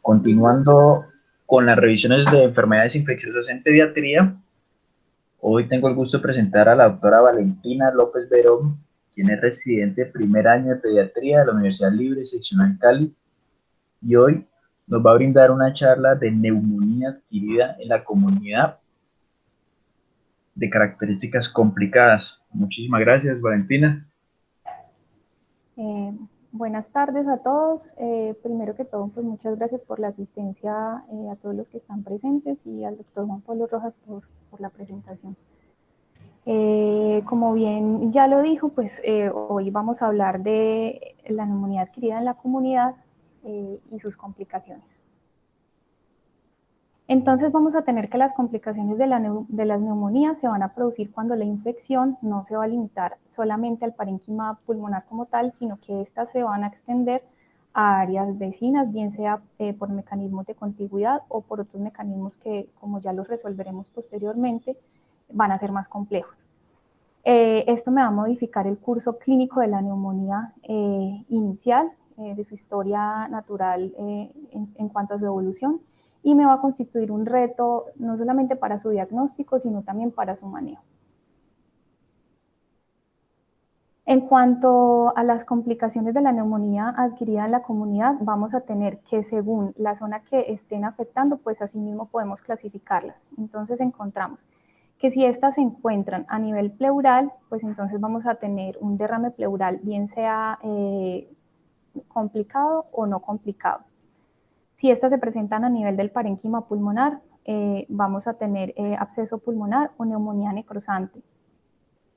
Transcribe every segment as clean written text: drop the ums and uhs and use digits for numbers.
Continuando con las revisiones de enfermedades infecciosas en pediatría, hoy tengo el gusto de presentar a la doctora Valentina López Verón, quien es residente de primer año de pediatría de la Universidad Libre Seccional Cali, y hoy nos va a brindar una charla de neumonía adquirida en la comunidad de características complicadas. Muchísimas gracias, Valentina. Eh, Buenas tardes a todos. Primero que todo, pues muchas gracias por la asistencia a todos los que están presentes y al doctor Juan Pablo Rojas por la presentación. Como bien ya lo dijo, pues hoy vamos a hablar de la neumonía adquirida en la comunidad y sus complicaciones. Entonces vamos a tener que las complicaciones de las neumonías se van a producir cuando la infección no se va a limitar solamente al parénquima pulmonar como tal, sino que estas se van a extender a áreas vecinas, bien sea por mecanismos de contigüidad o por otros mecanismos que, como ya los resolveremos posteriormente, van a ser más complejos. Esto me va a modificar el curso clínico de la neumonía inicial, de su historia natural en cuanto a su evolución, y me va a constituir un reto no solamente para su diagnóstico, sino también para su manejo. En cuanto a las complicaciones de la neumonía adquirida en la comunidad, vamos a tener que según la zona que estén afectando, pues así mismo podemos clasificarlas. Entonces encontramos que si estas se encuentran a nivel pleural, pues entonces vamos a tener un derrame pleural, bien sea complicado o no complicado. Si estas se presentan a nivel del parénquima pulmonar, vamos a tener absceso pulmonar o neumonía necrosante.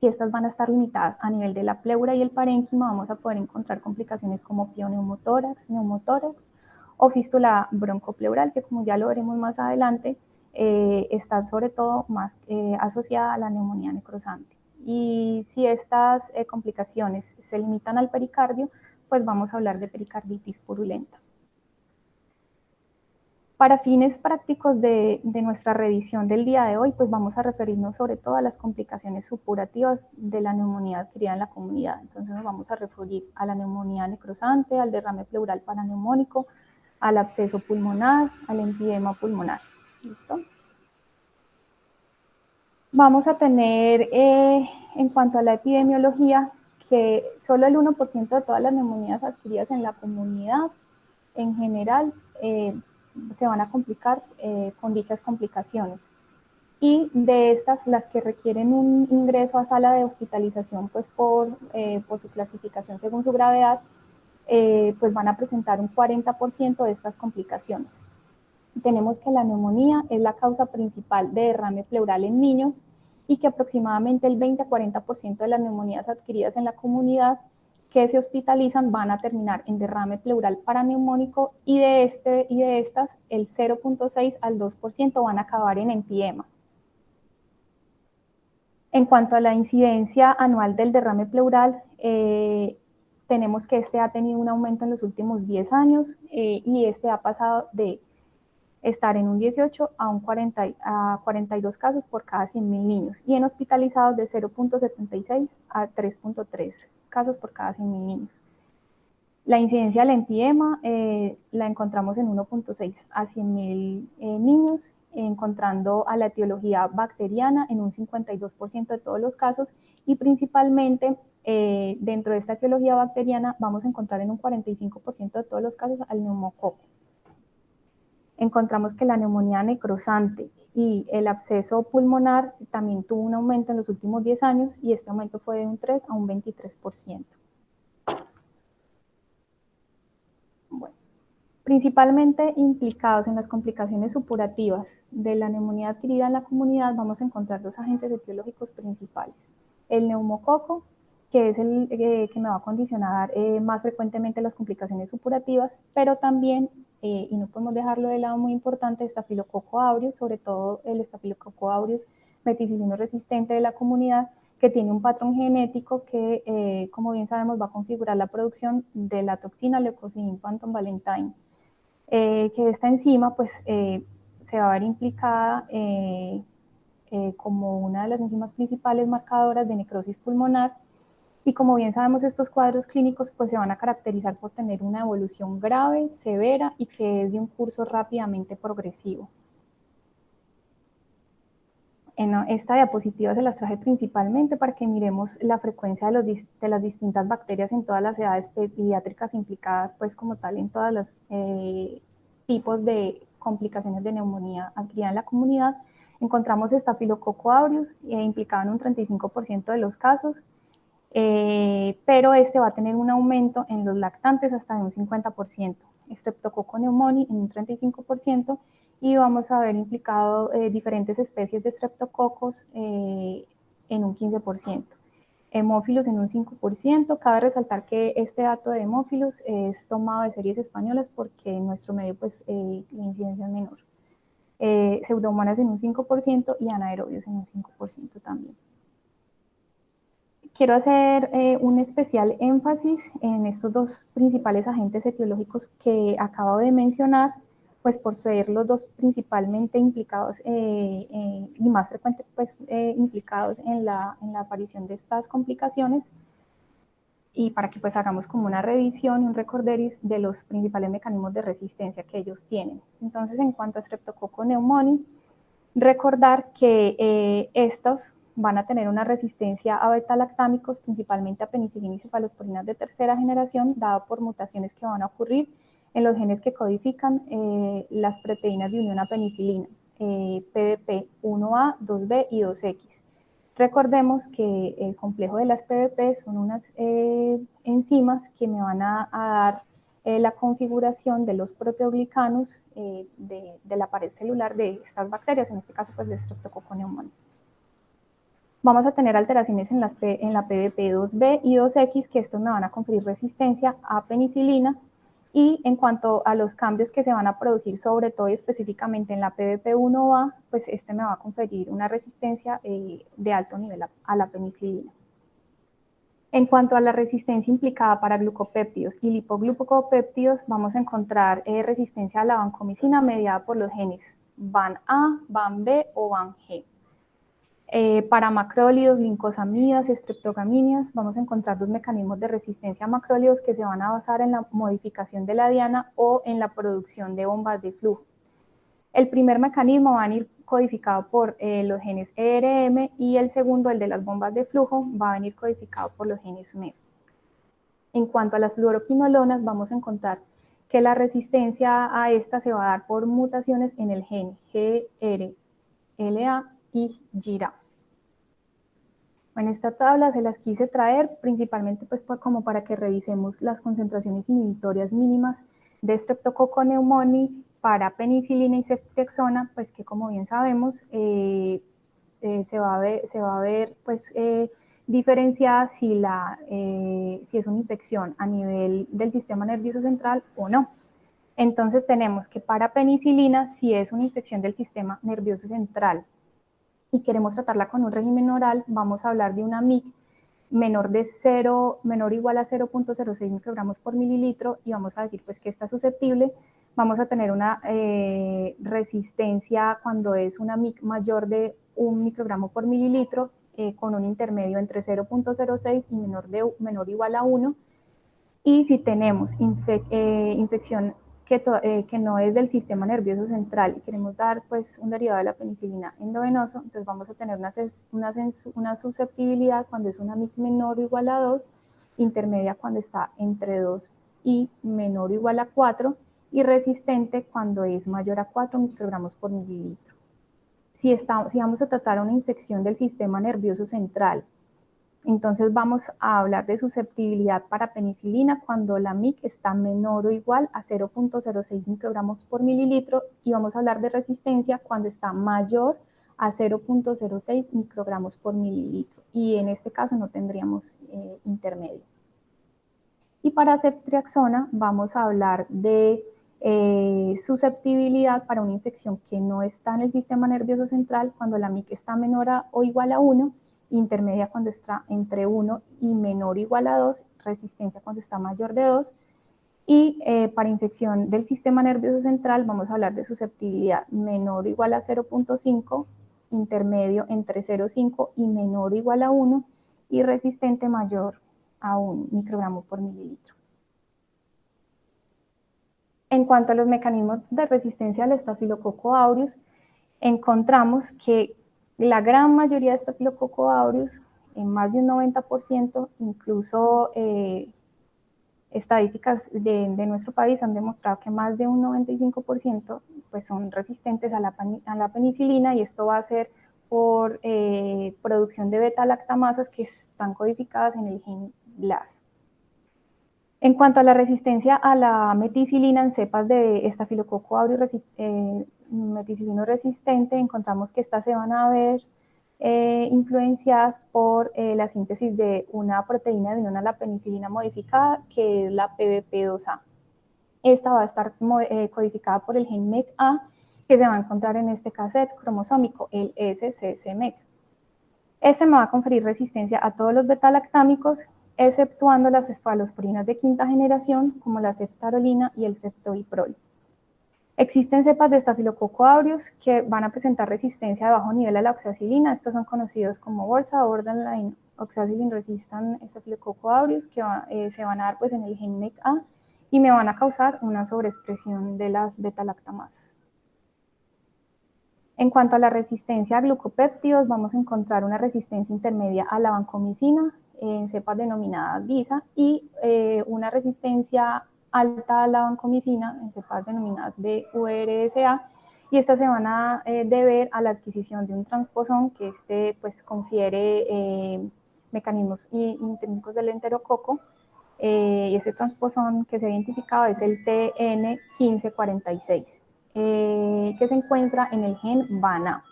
Si estas van a estar limitadas a nivel de la pleura y el parénquima, vamos a poder encontrar complicaciones como pioneumotórax, neumotórax o fístula broncopleural, que como ya lo veremos más adelante, está sobre todo más asociada a la neumonía necrosante. Y si estas complicaciones se limitan al pericardio, pues vamos a hablar de pericarditis purulenta. Para fines prácticos de nuestra revisión del día de hoy, pues vamos a referirnos sobre todo a las complicaciones supurativas de la neumonía adquirida en la comunidad. Entonces nos vamos a referir a la neumonía necrosante, al derrame pleural paraneumónico, al absceso pulmonar, al enfisema pulmonar. ¿Listo? Vamos a tener, en cuanto a la epidemiología, que solo el 1% de todas las neumonías adquiridas en la comunidad en general se van a complicar con dichas complicaciones. Y de estas, las que requieren un ingreso a sala de hospitalización, pues por su clasificación según su gravedad, pues van a presentar un 40% de estas complicaciones. Tenemos que la neumonía es la causa principal de derrame pleural en niños y que aproximadamente el 20-40% de las neumonías adquiridas en la comunidad que se hospitalizan van a terminar en derrame pleural paraneumónico y de estas el 0.6 al 2% van a acabar en empiema. En cuanto a la incidencia anual del derrame pleural, tenemos que este ha tenido un aumento en los últimos 10 años y este ha pasado de estar en un 18 a un 42 casos por cada 100.000 niños y en hospitalizados de 0.76 a 3.3 casos por cada 100.000 niños. La incidencia del empiema la encontramos en 1.6 a 100.000 niños, encontrando a la etiología bacteriana en un 52% de todos los casos y principalmente dentro de esta etiología bacteriana vamos a encontrar en un 45% de todos los casos al neumococo. Encontramos que la neumonía necrosante y el absceso pulmonar también tuvo un aumento en los últimos 10 años y este aumento fue de un 3 a un 23%. Bueno, principalmente implicados en las complicaciones supurativas de la neumonía adquirida en la comunidad vamos a encontrar dos agentes etiológicos principales. El neumococo, que es el que me va a condicionar más frecuentemente las complicaciones supurativas, pero también, y no podemos dejarlo de lado muy importante, estafilococo aureus, sobre todo el estafilococo aureus meticilino resistente de la comunidad, que tiene un patrón genético que, como bien sabemos, va a configurar la producción de la toxina leucocidin phantom valentine, que esta enzima pues se va a ver implicada como una de las enzimas principales marcadoras de necrosis pulmonar Y como bien sabemos, estos cuadros clínicos pues se van a caracterizar por tener una evolución grave, severa y que es de un curso rápidamente progresivo. En esta diapositiva se las traje principalmente para que miremos la frecuencia de las distintas bacterias en todas las edades pediátricas implicadas, pues como tal en todos los tipos de complicaciones de neumonía adquirida en la comunidad. Encontramos Staphylococcus aureus implicado en un 35% de los casos, pero este va a tener un aumento en los lactantes hasta de un 50%, Streptococcus pneumoniae en un 35%, y vamos a ver implicado diferentes especies de streptococos en un 15%. Hemófilos en un 5%. Cabe resaltar que este dato de hemófilos es tomado de series españolas porque en nuestro medio pues, la incidencia es menor. Pseudomonas en un 5% y anaerobios en un 5% también. Quiero hacer un especial énfasis en estos dos principales agentes etiológicos que acabo de mencionar, pues por ser los dos principalmente implicados y más frecuentes pues, implicados en la aparición de estas complicaciones, y para que pues hagamos como una revisión y un recorderis de los principales mecanismos de resistencia que ellos tienen. Entonces, en cuanto a Streptococcus pneumoniae, recordar que estos van a tener una resistencia a beta-lactámicos, principalmente a penicilina y cefalosporinas de tercera generación, dada por mutaciones que van a ocurrir en los genes que codifican las proteínas de unión a penicilina, PBP1A, 2B y 2X. Recordemos que el complejo de las PBP son unas enzimas que me van a dar la configuración de los proteoglicanos de la pared celular de estas bacterias, en este caso pues de Streptococcus pneumoniae. Vamos a tener alteraciones en la PBP2B y 2X, que estos me van a conferir resistencia a penicilina, y en cuanto a los cambios que se van a producir, sobre todo y específicamente en la PBP1A, pues este me va a conferir una resistencia de alto nivel a la penicilina. En cuanto a la resistencia implicada para glucopéptidos y lipoglucopéptidos, vamos a encontrar resistencia a la vancomicina mediada por los genes VAN-A, VAN-B o VAN-G. Para macrólidos, lincosamidas, estreptogamíneas, vamos a encontrar dos mecanismos de resistencia a macrólidos que se van a basar en la modificación de la diana o en la producción de bombas de flujo. El primer mecanismo va a venir codificado por los genes ERM, y el segundo, el de las bombas de flujo, va a venir codificado por los genes MEF. En cuanto a las fluoroquinolonas, vamos a encontrar que la resistencia a esta se va a dar por mutaciones en el gen GRLA y GIRA. En esta tabla se las quise traer principalmente pues como para que revisemos las concentraciones inhibitorias mínimas de Streptococcus pneumoniae para penicilina y ceftriaxona, pues que como bien sabemos se va a ver pues diferenciada si es una infección a nivel del sistema nervioso central o no. Entonces tenemos que para penicilina, si es una infección del sistema nervioso central y queremos tratarla con un régimen oral, vamos a hablar de una MIC menor o igual a 0.06 microgramos por mililitro, y vamos a decir pues que está susceptible. Vamos a tener una resistencia cuando es una MIC mayor de 1 microgramo por mililitro, con un intermedio entre 0.06 y menor o igual a 1. Y si tenemos infección que no es del sistema nervioso central y queremos dar pues un derivado de la penicilina endovenoso, entonces vamos a tener una susceptibilidad cuando es una MIC menor o igual a 2, intermedia cuando está entre 2 y menor o igual a 4, y resistente cuando es mayor a 4 microgramos por mililitro. Si vamos a tratar una infección del sistema nervioso central, entonces vamos a hablar de susceptibilidad para penicilina cuando la MIC está menor o igual a 0.06 microgramos por mililitro, y vamos a hablar de resistencia cuando está mayor a 0.06 microgramos por mililitro, y en este caso no tendríamos intermedio. Y para ceftriaxona vamos a hablar de susceptibilidad para una infección que no está en el sistema nervioso central cuando la MIC está menor o igual a 1, intermedia cuando está entre 1 y menor o igual a 2, resistencia cuando está mayor de 2, y para infección del sistema nervioso central vamos a hablar de susceptibilidad menor o igual a 0.5, intermedio entre 0.5 y menor o igual a 1, y resistente mayor a 1 microgramo por mililitro. En cuanto a los mecanismos de resistencia al Staphylococcus aureus, encontramos que la gran mayoría de Staphylococcus aureus, en más de un 90%, incluso estadísticas de nuestro país han demostrado que más de un 95% pues son resistentes a la penicilina, y esto va a ser por producción de beta-lactamasas que están codificadas en el gen BLAS. En cuanto a la resistencia a la meticilina en cepas de Staphylococcus aureus meticilino resistente, encontramos que estas se van a ver influenciadas por la síntesis de una proteína de unión a la penicilina modificada, que es la PBP2A. Esta va a estar codificada por el gen MECA, que se va a encontrar en este cassette cromosómico, el SCC-MEC. Este me va a conferir resistencia a todos los beta-lactámicos, exceptuando las cefalosporinas de quinta generación, como la ceftarolina y el ceftobiprol. Existen cepas de Staphylococcus aureus que van a presentar resistencia de bajo nivel a la oxacilina. Estos son conocidos como BORSA, Borderline Oxacillin Resistant Staphylococcus aureus, que se van a dar pues en el gen MECA y me van a causar una sobreexpresión de las beta-lactamasas. En cuanto a la resistencia a glucopéptidos, vamos a encontrar una resistencia intermedia a la vancomicina en cepas denominadas DISA y una resistencia alta a la vancomicina en cepas denominadas VURSA, y estas se van a deber a la adquisición de un transposón que pues confiere mecanismos intrínsecos del enterococo, y ese transposón que se ha identificado es el TN1546. Que se encuentra en el gen VANA.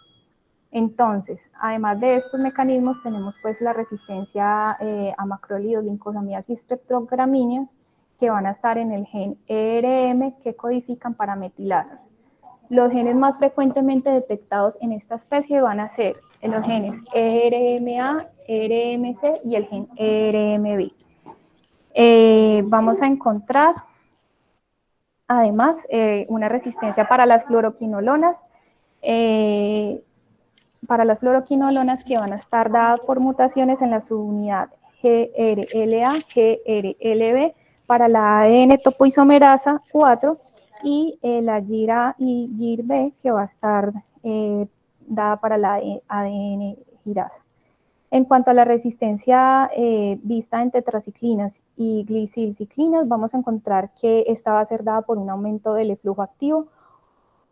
Entonces, además de estos mecanismos, tenemos pues la resistencia a macrólidos, glicosamidas y streptogramíneas, que van a estar en el gen ERM, que codifican para metilasas. Los genes más frecuentemente detectados en esta especie van a ser los genes ERMA, ERMC y el gen ERMB. Vamos a encontrar además una resistencia para las fluoroquinolonas, que van a estar dadas por mutaciones en la subunidad GRLA, GRLB, para la ADN topoisomerasa 4, y la GIRA y GIRB, que va a estar dada para la ADN girasa. En cuanto a la resistencia vista en tetraciclinas y glicilciclinas, vamos a encontrar que esta va a ser dada por un aumento del eflujo activo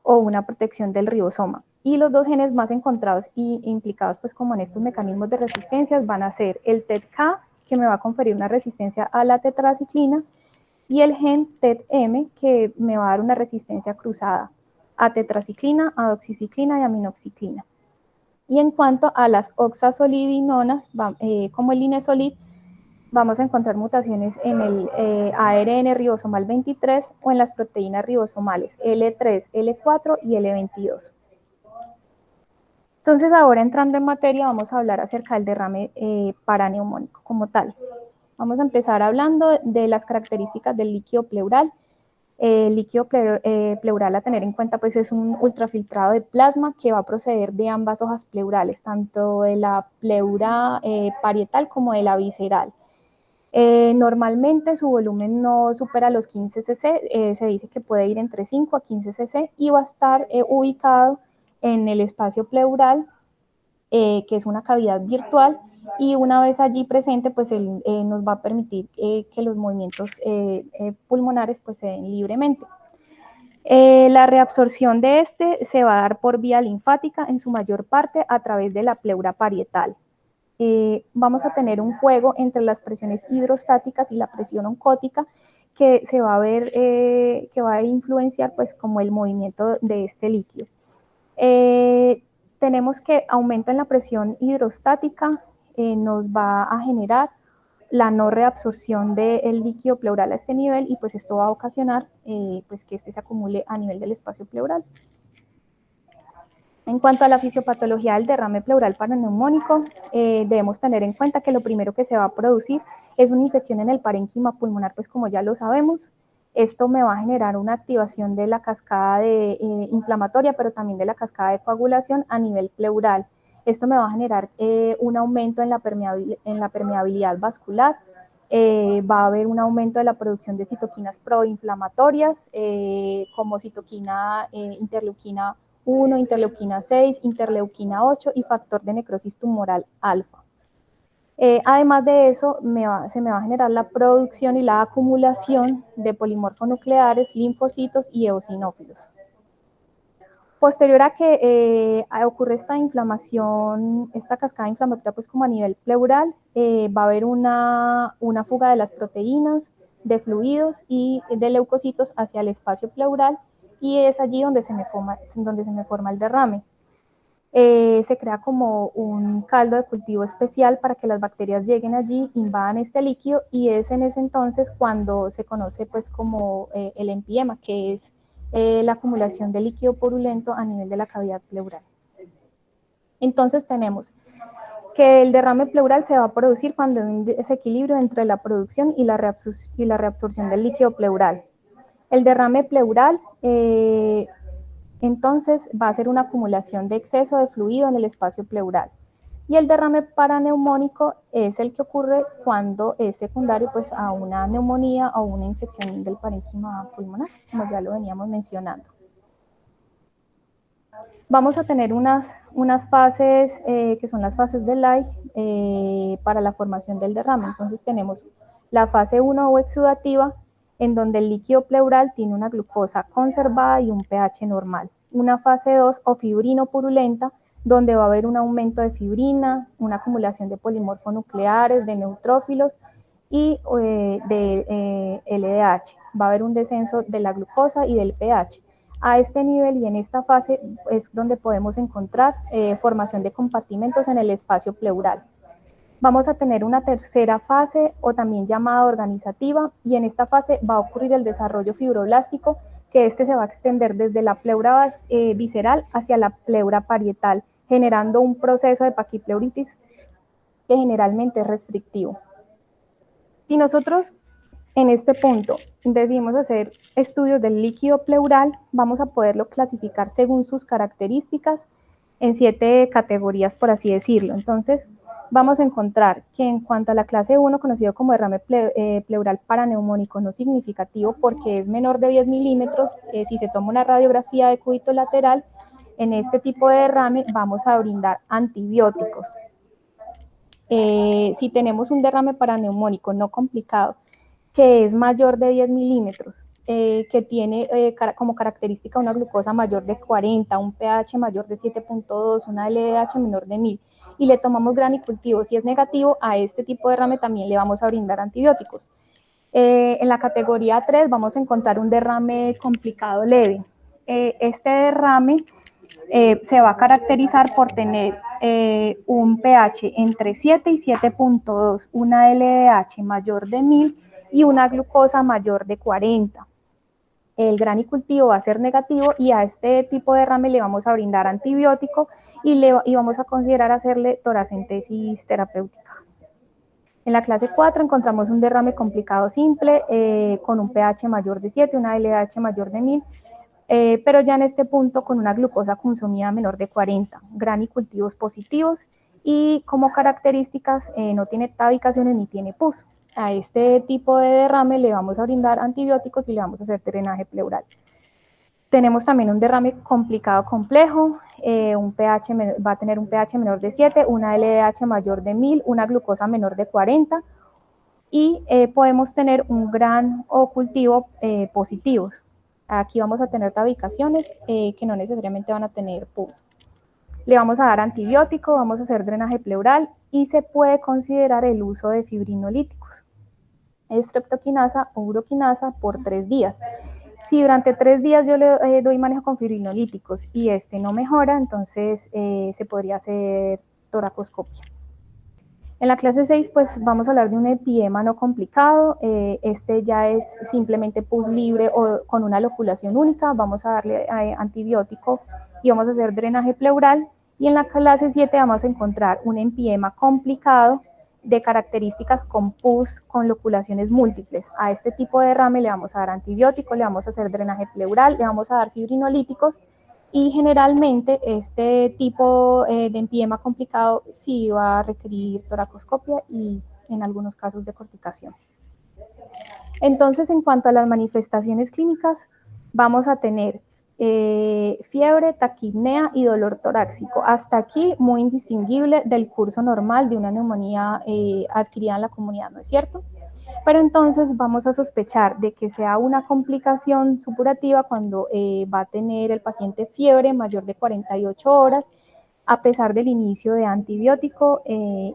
o una protección del ribosoma. Y los dos genes más encontrados y implicados pues como en estos mecanismos de resistencia van a ser el TET-K, que me va a conferir una resistencia a la tetraciclina, y el gen TET-M, que me va a dar una resistencia cruzada a tetraciclina, a doxiciclina y aminoxiclina. Y en cuanto a las oxasolidinonas, como el inesolid, vamos a encontrar mutaciones en el ARN ribosomal 23 o en las proteínas ribosomales L3, L4 y L22. Entonces, ahora entrando en materia, vamos a hablar acerca del derrame paraneumónico como tal. Vamos a empezar hablando de las características del líquido pleural. El líquido pleural a tener en cuenta pues es un ultrafiltrado de plasma que va a proceder de ambas hojas pleurales, tanto de la pleura parietal como de la visceral. Normalmente su volumen no supera los 15 cc, se dice que puede ir entre 5 a 15 cc y va a estar ubicado en el espacio pleural, que es una cavidad virtual, y una vez allí presente, pues nos va a permitir que los movimientos pulmonares pues se den libremente. La reabsorción de este se va a dar por vía linfática en su mayor parte a través de la pleura parietal. Vamos a tener un juego entre las presiones hidrostáticas y la presión oncótica que se va a ver, que va a influenciar pues como el movimiento de este líquido. Tenemos que aumento en la presión hidrostática nos va a generar la no reabsorción del líquido pleural a este nivel, y pues esto va a ocasionar pues que este se acumule a nivel del espacio pleural. En cuanto a la fisiopatología del derrame pleural paraneumónico, debemos tener en cuenta que lo primero que se va a producir es una infección en el parénquima pulmonar, pues como ya lo sabemos. Esto me va a generar una activación de la cascada inflamatoria, pero también de la cascada de coagulación a nivel pleural. Esto me va a generar un aumento en la permeabilidad vascular, Va a haber un aumento de la producción de citoquinas proinflamatorias, como citoquina interleuquina 1, interleuquina 6, interleuquina 8 y factor de necrosis tumoral alfa. Además de eso, se me va a generar la producción y la acumulación de polimorfonucleares, linfocitos y eosinófilos. Posterior a que ocurre esta inflamación, esta cascada inflamatoria pues como a nivel pleural, va a haber una fuga de las proteínas, de fluidos y de leucocitos hacia el espacio pleural y es allí donde se me forma el derrame. Se crea como un caldo de cultivo especial para que las bacterias lleguen allí, invadan este líquido y es en ese entonces cuando se conoce pues como el empiema, que es la acumulación de líquido purulento a nivel de la cavidad pleural. Entonces tenemos que el derrame pleural se va a producir cuando hay un desequilibrio entre la producción y la reabsorción del líquido pleural. El derrame pleural entonces va a ser una acumulación de exceso de fluido en el espacio pleural. Y el derrame paraneumónico es el que ocurre cuando es secundario pues, a una neumonía o una infección del parénquima pulmonar, como ya lo veníamos mencionando. Vamos a tener unas fases que son las fases de Leigh para la formación del derrame. Entonces tenemos la fase 1 o exudativa, en donde el líquido pleural tiene una glucosa conservada y un pH normal. Una fase 2 o fibrino purulenta, donde va a haber un aumento de fibrina, una acumulación de polimorfonucleares, de neutrófilos y de LDH. Va a haber un descenso de la glucosa y del pH. A este nivel y en esta fase es donde podemos encontrar formación de compartimentos en el espacio pleural. Vamos a tener una tercera fase o también llamada organizativa y en esta fase va a ocurrir el desarrollo fibroblástico que este se va a extender desde la pleura visceral hacia la pleura parietal, generando un proceso de paquipleuritis que generalmente es restrictivo. Si nosotros en este punto decidimos hacer estudios del líquido pleural, vamos a poderlo clasificar según sus características en 7 categorías, por así decirlo. Entonces, vamos a encontrar que en cuanto a la clase 1, conocido como derrame pleural paraneumónico no significativo, porque es menor de 10 milímetros, si se toma una radiografía de cúbito lateral, en este tipo de derrame vamos a brindar antibióticos. Si tenemos un derrame paraneumónico no complicado, que es mayor de 10 milímetros, que tiene como característica una glucosa mayor de 40, un pH mayor de 7.2, una LDH menor de 1000, y le tomamos granicultivo, si es negativo, a este tipo de derrame también le vamos a brindar antibióticos. En la categoría 3 vamos a encontrar un derrame complicado leve. Este derrame se va a caracterizar por tener un pH entre 7 y 7.2, una LDH mayor de 1000 y una glucosa mayor de 40. El granicultivo va a ser negativo y a este tipo de derrame le vamos a brindar antibiótico y vamos a considerar hacerle toracentesis terapéutica. En la clase 4 encontramos un derrame complicado simple con un pH mayor de 7, una LDH mayor de 1000, pero ya en este punto con una glucosa consumida menor de 40, granicultivos positivos y como características no tiene tabicaciones ni tiene pus. A este tipo de derrame le vamos a brindar antibióticos y le vamos a hacer drenaje pleural. Tenemos también un derrame complicado complejo, va a tener un pH menor de 7, una LDH mayor de 1000, una glucosa menor de 40 y podemos tener un gran o cultivo positivos. Aquí vamos a tener tabicaciones que no necesariamente van a tener pus. Le vamos a dar antibiótico, vamos a hacer drenaje pleural y se puede considerar el uso de fibrinolíticos, streptoquinasa o uroquinasa por 3 días. Si durante 3 días yo le doy manejo con fibrinolíticos y este no mejora, entonces se podría hacer toracoscopia. En la clase 6, pues vamos a hablar de un empiema no complicado. Este ya es simplemente pus libre o con una loculación única. Vamos a darle antibiótico y vamos a hacer drenaje pleural. Y en la clase 7 vamos a encontrar un empiema complicado de características con pus con loculaciones múltiples. A este tipo de derrame le vamos a dar antibiótico, le vamos a hacer drenaje pleural, le vamos a dar fibrinolíticos y generalmente este tipo de empiema complicado sí va a requerir toracoscopia y en algunos casos de corticación. Entonces, en cuanto a las manifestaciones clínicas, vamos a tener fiebre, taquipnea y dolor torácico. Hasta aquí muy indistinguible del curso normal de una neumonía adquirida en la comunidad, ¿no es cierto? Pero entonces vamos a sospechar de que sea una complicación supurativa cuando va a tener el paciente fiebre mayor de 48 horas a pesar del inicio de antibiótico en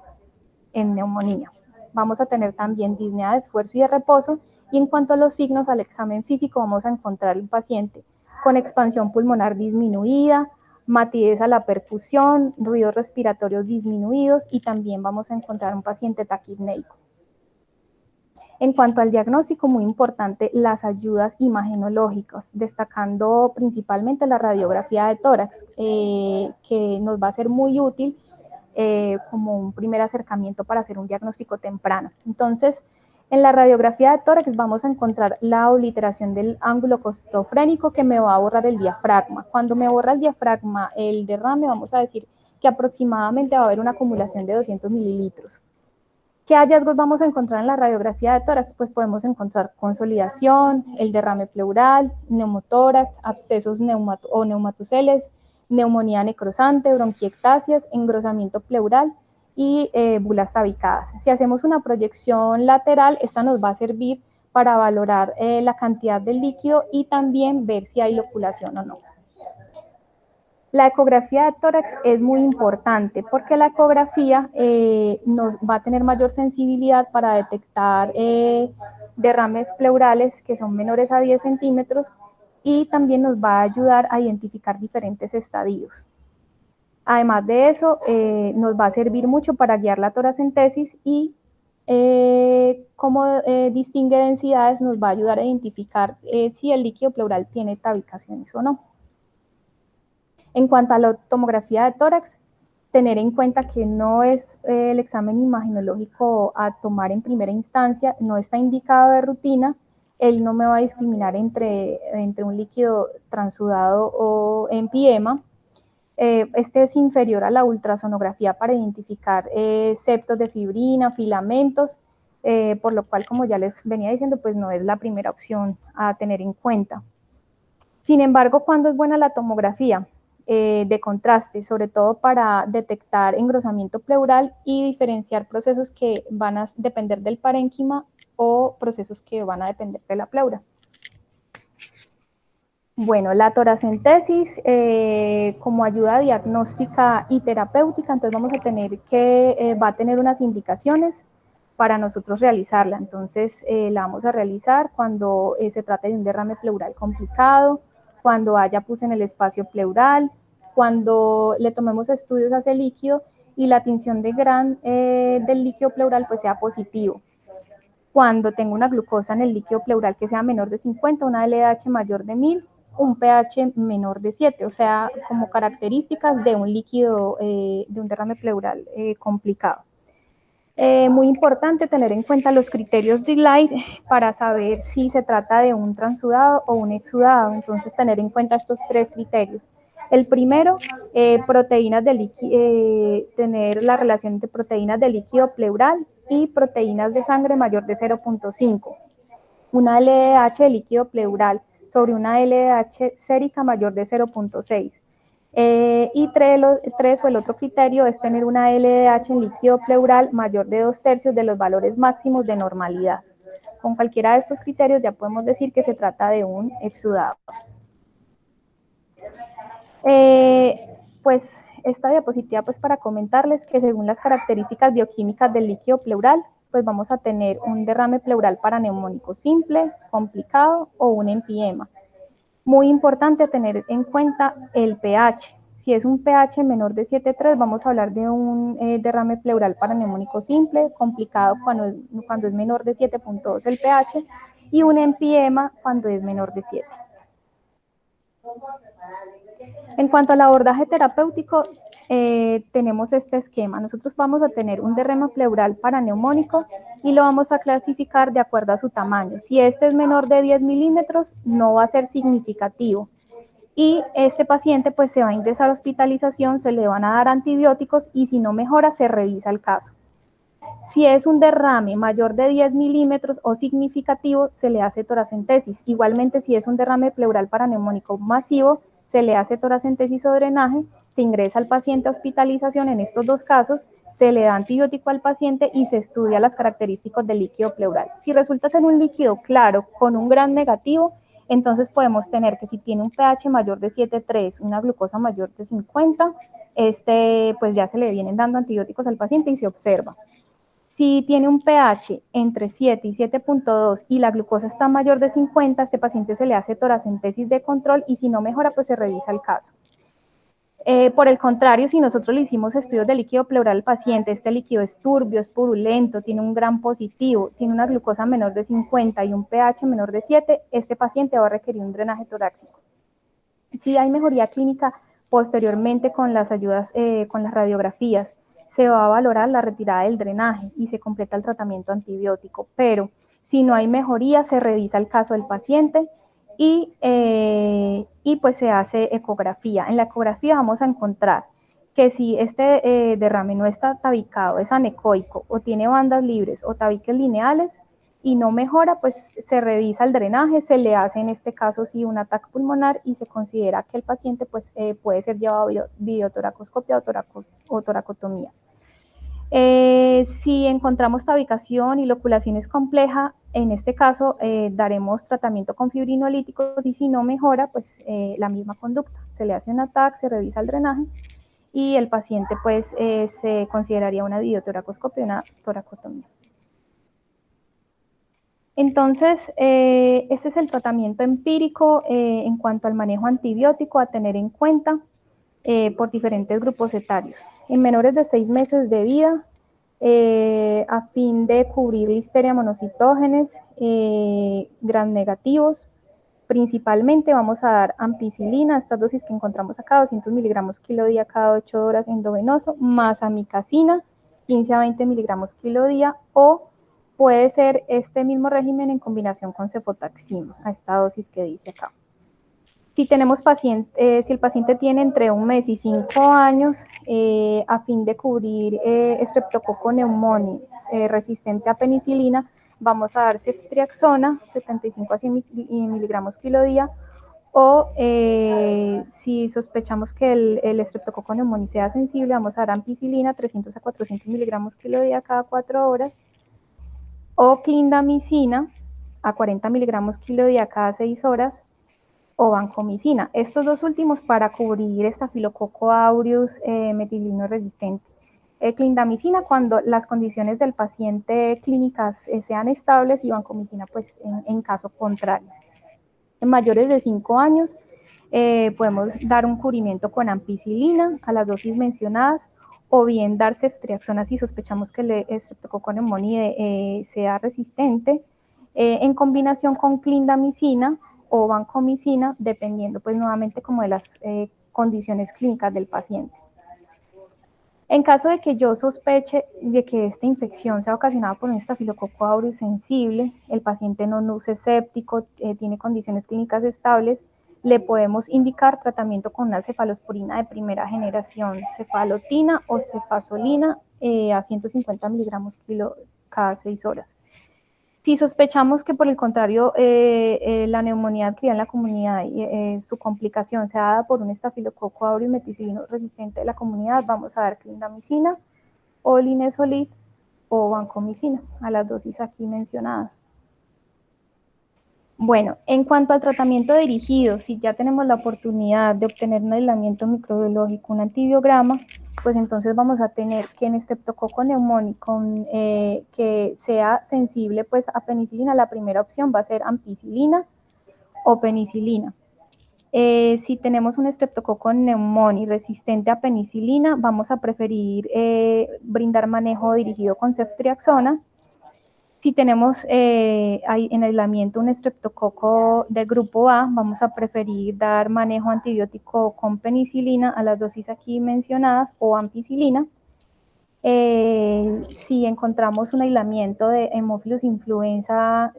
neumonía. Vamos a tener también disnea de esfuerzo y de reposo, y en cuanto a los signos al examen físico vamos a encontrar un paciente con expansión pulmonar disminuida, matidez a la perfusión, ruidos respiratorios disminuidos, y también vamos a encontrar un paciente taquipnéico. En cuanto al diagnóstico, muy importante las ayudas imagenológicas, destacando principalmente la radiografía de tórax, que nos va a ser muy útil como un primer acercamiento para hacer un diagnóstico temprano. Entonces, en la radiografía de tórax vamos a encontrar la obliteración del ángulo costofrénico que me va a borrar el diafragma. Cuando me borra el diafragma, el derrame, vamos a decir que aproximadamente va a haber una acumulación de 200 mililitros. ¿Qué hallazgos vamos a encontrar en la radiografía de tórax? Pues podemos encontrar consolidación, el derrame pleural, neumotórax, abscesos o neumatoceles, neumonía necrosante, bronquiectasias, engrosamiento pleural y bulas tabicadas. Si hacemos una proyección lateral, esta nos va a servir para valorar la cantidad del líquido y también ver si hay loculación o no. La ecografía de tórax es muy importante porque la ecografía nos va a tener mayor sensibilidad para detectar derrames pleurales que son menores a 10 centímetros y también nos va a ayudar a identificar diferentes estadios. Además de eso, nos va a servir mucho para guiar la toracentesis y como distingue densidades nos va a ayudar a identificar si el líquido pleural tiene tabicaciones o no. En cuanto a la tomografía de tórax, tener en cuenta que no es el examen imagenológico a tomar en primera instancia, no está indicado de rutina, él no me va a discriminar entre un líquido transudado o empiema. Este es inferior a la ultrasonografía para identificar septos de fibrina, filamentos, por lo cual, como ya les venía diciendo, pues no es la primera opción a tener en cuenta. Sin embargo, ¿cuándo es buena la tomografía de contraste? Sobre todo para detectar engrosamiento pleural y diferenciar procesos que van a depender del parénquima o procesos que van a depender de la pleura. Bueno, la toracentesis como ayuda diagnóstica y terapéutica, entonces vamos a tener que, va a tener unas indicaciones para nosotros realizarla. Entonces la vamos a realizar cuando se trate de un derrame pleural complicado, cuando haya pus en el espacio pleural, cuando le tomemos estudios a ese líquido y la tinción de Gram del líquido pleural pues sea positivo. Cuando tengo una glucosa en el líquido pleural que sea menor de 50, una LDH mayor de 1000, un pH menor de 7, o sea, como características de un líquido, de un derrame pleural complicado. Muy importante tener en cuenta los criterios de Light para saber si se trata de un transudado o un exudado. Entonces, tener en cuenta estos tres criterios. El primero, proteínas de tener la relación entre proteínas de líquido pleural y proteínas de sangre mayor de 0.5. Una LDH de líquido pleural sobre una LDH sérica mayor de 0.6. Y tres, o el otro criterio es tener una LDH en líquido pleural mayor de 2/3 de los valores máximos de normalidad. Con cualquiera de estos criterios ya podemos decir que se trata de un exudado. Pues esta diapositiva pues para comentarles que según las características bioquímicas del líquido pleural, pues vamos a tener un derrame pleural paraneumónico simple, complicado o un empiema. Muy importante tener en cuenta el pH. Si es un pH menor de 7,3, vamos a hablar de un derrame pleural paraneumónico simple, complicado cuando es menor de 7,2 el pH, y un empiema cuando es menor de 7. En cuanto al abordaje terapéutico, tenemos este esquema. Nosotros vamos a tener un derrame pleural paraneumónico y lo vamos a clasificar de acuerdo a su tamaño. Si este es menor de 10 milímetros, no va a ser significativo. Y este paciente pues se va a ingresar a hospitalización, se le van a dar antibióticos y si no mejora, se revisa el caso. Si es un derrame mayor de 10 milímetros o significativo, se le hace toracentesis. Igualmente, si es un derrame pleural paraneumónico masivo, se le hace toracentesis o drenaje, se ingresa al paciente a hospitalización en estos dos casos, se le da antibiótico al paciente y se estudia las características del líquido pleural. Si resulta ser un líquido claro con un gran negativo, entonces podemos tener que si tiene un pH mayor de 7,3, una glucosa mayor de 50, pues ya se le vienen dando antibióticos al paciente y se observa. Si tiene un pH entre 7 y 7,2 y la glucosa está mayor de 50, a este paciente se le hace toracentesis de control y si no mejora, pues se revisa el caso. Por el contrario, si nosotros le hicimos estudios de líquido pleural al paciente, este líquido es turbio, es purulento, tiene un gran positivo, tiene una glucosa menor de 50 y un pH menor de 7, este paciente va a requerir un drenaje torácico. Si hay mejoría clínica posteriormente con las ayudas, con las radiografías, se va a valorar la retirada del drenaje y se completa el tratamiento antibiótico, pero si no hay mejoría, se revisa el caso del paciente y pues se hace ecografía. En la ecografía vamos a encontrar que si este derrame no está tabicado, es anecoico o tiene bandas libres o tabiques lineales y no mejora, pues se revisa el drenaje, se le hace en este caso sí un ataque pulmonar y se considera que el paciente pues, puede ser llevado a videotoracoscopia o toracotomía. Si encontramos tabicación y loculación es compleja, en este caso daremos tratamiento con fibrinolíticos y si no mejora, pues la misma conducta. Se le hace un ataque, se revisa el drenaje y el paciente pues se consideraría una videotoracoscopia y una toracotomía. Entonces, este es el tratamiento empírico en cuanto al manejo antibiótico a tener en cuenta por diferentes grupos etarios. En menores de 6 meses de vida, a fin de cubrir listeria monocitógenes, gram negativos, principalmente vamos a dar ampicilina, estas dosis que encontramos acá, 200 miligramos kilo día cada 8 horas endovenoso, más amicacina, 15 a 20 miligramos kilo día, o puede ser este mismo régimen en combinación con cefotaxima, a esta dosis que dice acá. Si tenemos si el paciente tiene entre 1 mes y 5 años, a fin de cubrir Streptococcus pneumoniae resistente a penicilina, vamos a dar ceftriaxona, 75 a 100 miligramos kilo día, o si sospechamos que el Streptococcus pneumoniae sea sensible, vamos a dar ampicilina, 300 a 400 miligramos kilo día cada 4 horas, o clindamicina a 40 miligramos kilo día cada 6 horas, o vancomicina. Estos dos últimos para cubrir Staphylococcus aureus metilino resistente. Clindamicina cuando las condiciones del paciente clínicas sean estables y vancomicina pues en caso contrario. En mayores de 5 años podemos dar un cubrimiento con ampicilina a las dosis mencionadas o bien dar ceftriaxona si sospechamos que el Streptococcus pneumoniae sea resistente en combinación con clindamicina o vancomicina, dependiendo pues nuevamente como de las condiciones clínicas del paciente. En caso de que yo sospeche de que esta infección sea ocasionada por un Staphylococcus aureus sensible, el paciente no luce séptico, tiene condiciones clínicas estables, le podemos indicar tratamiento con una cefalosporina de primera generación, cefalotina o cefazolina a 150 miligramos kilo cada 6 horas. Si sospechamos que por el contrario la neumonía adquirida en la comunidad y su complicación sea dada por un Staphylococcus aureus meticilino resistente de la comunidad, vamos a dar clindamicina o linezolid o vancomicina a las dosis aquí mencionadas. Bueno, en cuanto al tratamiento dirigido, si ya tenemos la oportunidad de obtener un aislamiento microbiológico, un antibiograma, pues entonces vamos a tener que en Streptococcus pneumoniae que sea sensible pues a penicilina, la primera opción va a ser ampicilina o penicilina. Si tenemos un Streptococcus pneumoniae resistente a penicilina, vamos a preferir brindar manejo dirigido con ceftriaxona. Si tenemos en aislamiento un estreptococo del grupo A, vamos a preferir dar manejo antibiótico con penicilina a las dosis aquí mencionadas o ampicilina. Si encontramos un aislamiento de Haemophilus influenza,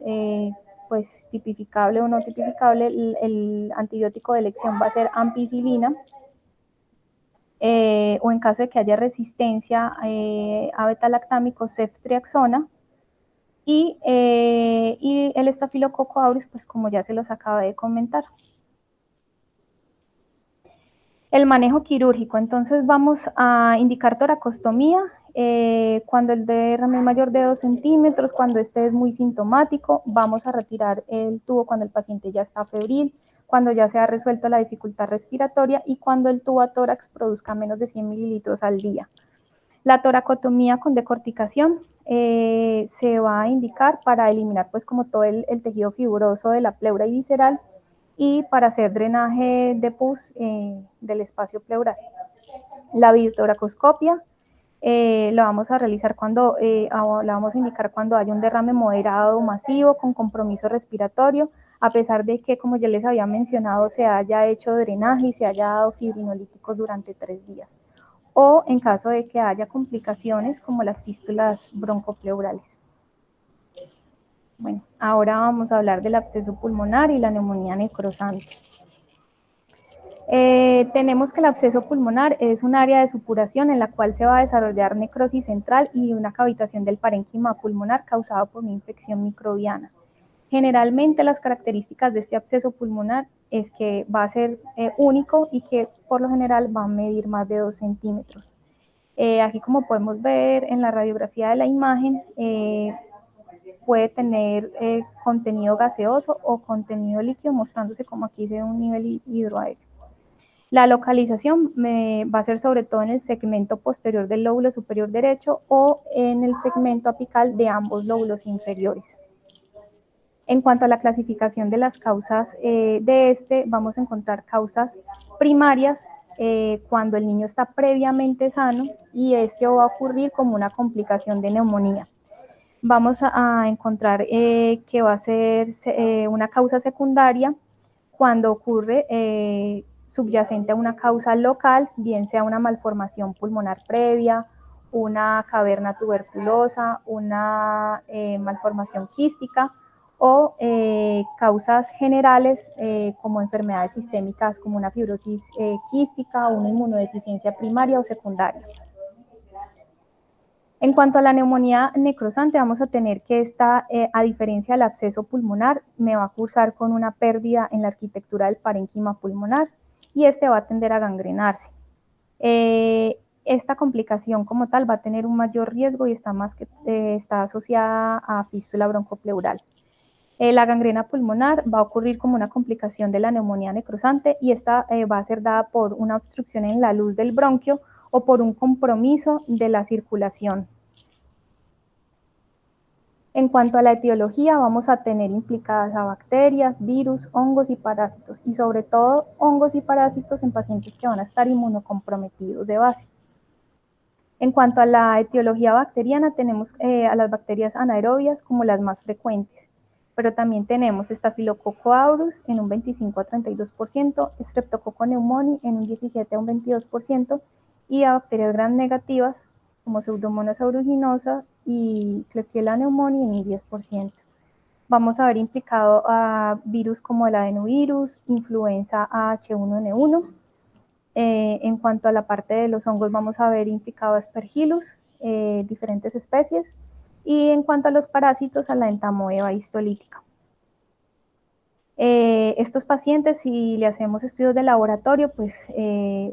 pues tipificable o no tipificable, el antibiótico de elección va a ser ampicilina. o en caso de que haya resistencia a beta-lactámico, ceftriaxona, y el estafilococo aureus, pues como ya se los acabé de comentar. El manejo quirúrgico, entonces vamos a indicar toracostomía cuando el derrame es mayor de 2 centímetros, cuando este es muy sintomático, vamos a retirar el tubo cuando el paciente ya está febril, cuando ya se ha resuelto la dificultad respiratoria y cuando el tubo a tórax produzca menos de 100 mililitros al día. La toracotomía con decorticación se va a indicar para eliminar pues como todo el tejido fibroso de la pleura y visceral y para hacer drenaje de pus del espacio pleural. La biotoracoscopia la vamos a realizar cuando, la vamos a indicar cuando haya un derrame moderado masivo con compromiso respiratorio, a pesar de que, como ya les había mencionado, se haya hecho drenaje y se haya dado fibrinolíticos durante 3 días. O en caso de que haya complicaciones como las fístulas broncopleurales. Bueno, ahora vamos a hablar del absceso pulmonar y la neumonía necrosante. Tenemos que el absceso pulmonar es un área de supuración en la cual se va a desarrollar necrosis central y una cavitación del parénquima pulmonar causado por una infección microbiana. Generalmente las características de este absceso pulmonar es que va a ser único y que por lo general va a medir más de 2 centímetros. Aquí como podemos ver en la radiografía de la imagen, puede tener contenido gaseoso o contenido líquido, mostrándose como aquí se ve un nivel hidroaéreo. La localización va a ser sobre todo en el segmento posterior del lóbulo superior derecho o en el segmento apical de ambos lóbulos inferiores. En cuanto a la clasificación de las causas de este, vamos a encontrar causas primarias cuando el niño está previamente sano y esto va a ocurrir como una complicación de neumonía. Vamos a encontrar que va a ser una causa secundaria cuando ocurre subyacente a una causa local, bien sea una malformación pulmonar previa, una caverna tuberculosa, una malformación quística o causas generales como enfermedades sistémicas como una fibrosis quística o una inmunodeficiencia primaria o secundaria. En cuanto a la neumonía necrosante, vamos a tener que esta, a diferencia del absceso pulmonar, me va a cursar con una pérdida en la arquitectura del parénquima pulmonar y este va a tender a gangrenarse. Esta complicación como tal va a tener un mayor riesgo y está asociada a fístula broncopleural. La gangrena pulmonar va a ocurrir como una complicación de la neumonía necrosante y esta va a ser dada por una obstrucción en la luz del bronquio o por un compromiso de la circulación. En cuanto a la etiología, vamos a tener implicadas a bacterias, virus, hongos y parásitos, y sobre todo hongos y parásitos en pacientes que van a estar inmunocomprometidos de base. En cuanto a la etiología bacteriana, tenemos a las bacterias anaerobias como las más frecuentes, pero también tenemos Staphylococcus aureus en un 25 a 32%, Streptococcus pneumoniae en un 17 a un 22%, y a bacterias gram negativas como Pseudomonas aeruginosa y Klebsiella pneumoniae en un 10%. Vamos a ver implicado a virus como el adenovirus, influenza H1N1. En cuanto a la parte de los hongos, vamos a ver implicado a Aspergillus, diferentes especies, y en cuanto a los parásitos, a la entamoeba histolítica. Estos pacientes, si le hacemos estudios de laboratorio, pues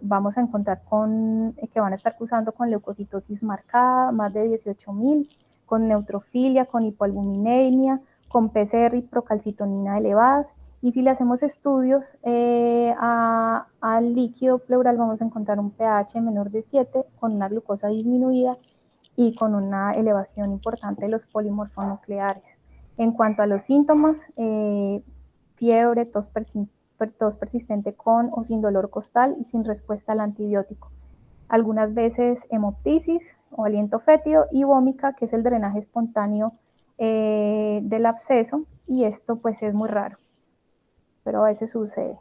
vamos a encontrar que van a estar cursando con leucocitosis marcada, más de 18.000, con neutrofilia, con hipoalbuminemia, con PCR y procalcitonina elevadas. Y si le hacemos estudios al líquido pleural, vamos a encontrar un pH menor de 7, con una glucosa disminuida y con una elevación importante de los polimorfonucleares. En cuanto a los síntomas, fiebre, tos persistente con o sin dolor costal y sin respuesta al antibiótico. Algunas veces hemoptisis o aliento fétido y vómica, que es el drenaje espontáneo del absceso, y esto pues es muy raro, pero a veces sucede.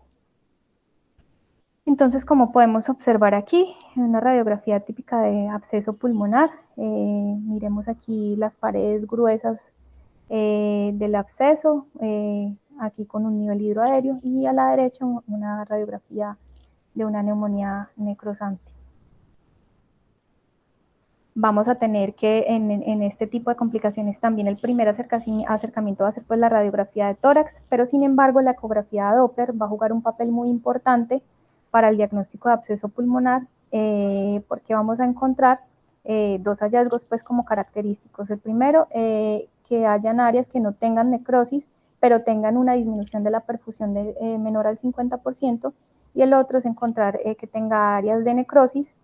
Entonces, como podemos observar aquí, en una radiografía típica de absceso pulmonar, miremos aquí las paredes gruesas del absceso, aquí con un nivel hidroaéreo, y a la derecha una radiografía de una neumonía necrosante. vamos a tener que en este tipo de complicaciones también el primer acercamiento va a ser pues la radiografía de tórax, pero sin embargo la ecografía de Doppler va a jugar un papel muy importante para el diagnóstico de absceso pulmonar, porque vamos a encontrar dos hallazgos pues como característicos. El primero, que hayan áreas que no tengan necrosis, pero tengan una disminución de la perfusión menor al 50%, y el otro es encontrar que tenga áreas de necrosis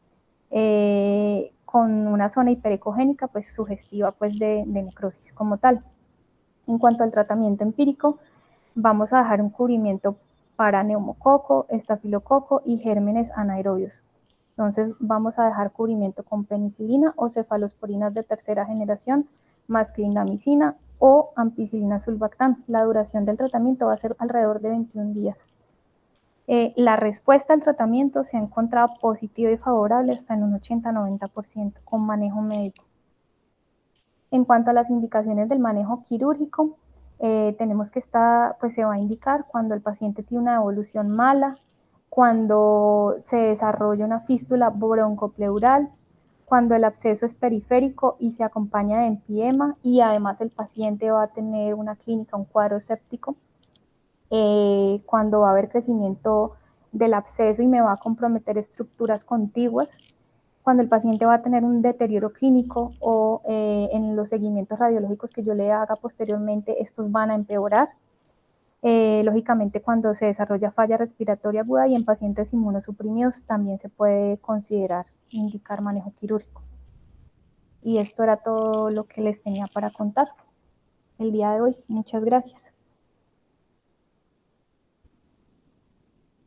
con una zona hiperecogénica pues sugestiva pues de necrosis como tal. En cuanto al tratamiento empírico, vamos a dejar un cubrimiento para neumococo, estafilococo y gérmenes anaerobios. Entonces vamos a dejar cubrimiento con penicilina o cefalosporinas de tercera generación, más clindamicina o ampicilina sulbactam. La duración del tratamiento va a ser alrededor de 21 días. La respuesta al tratamiento se ha encontrado positiva y favorable hasta en un 80-90% con manejo médico. En cuanto a las indicaciones del manejo quirúrgico, tenemos que pues se va a indicar cuando el paciente tiene una evolución mala, cuando se desarrolla una fístula broncopleural, cuando el absceso es periférico y se acompaña de empiema y además el paciente va a tener una clínica, un cuadro séptico, cuando va a haber crecimiento del absceso y me va a comprometer estructuras contiguas, cuando el paciente va a tener un deterioro clínico o en los seguimientos radiológicos que yo le haga posteriormente, estos van a empeorar. Lógicamente, cuando se desarrolla falla respiratoria aguda y en pacientes inmunosuprimidos también se puede considerar indicar manejo quirúrgico. Y esto era todo lo que les tenía para contar el día de hoy. Muchas gracias.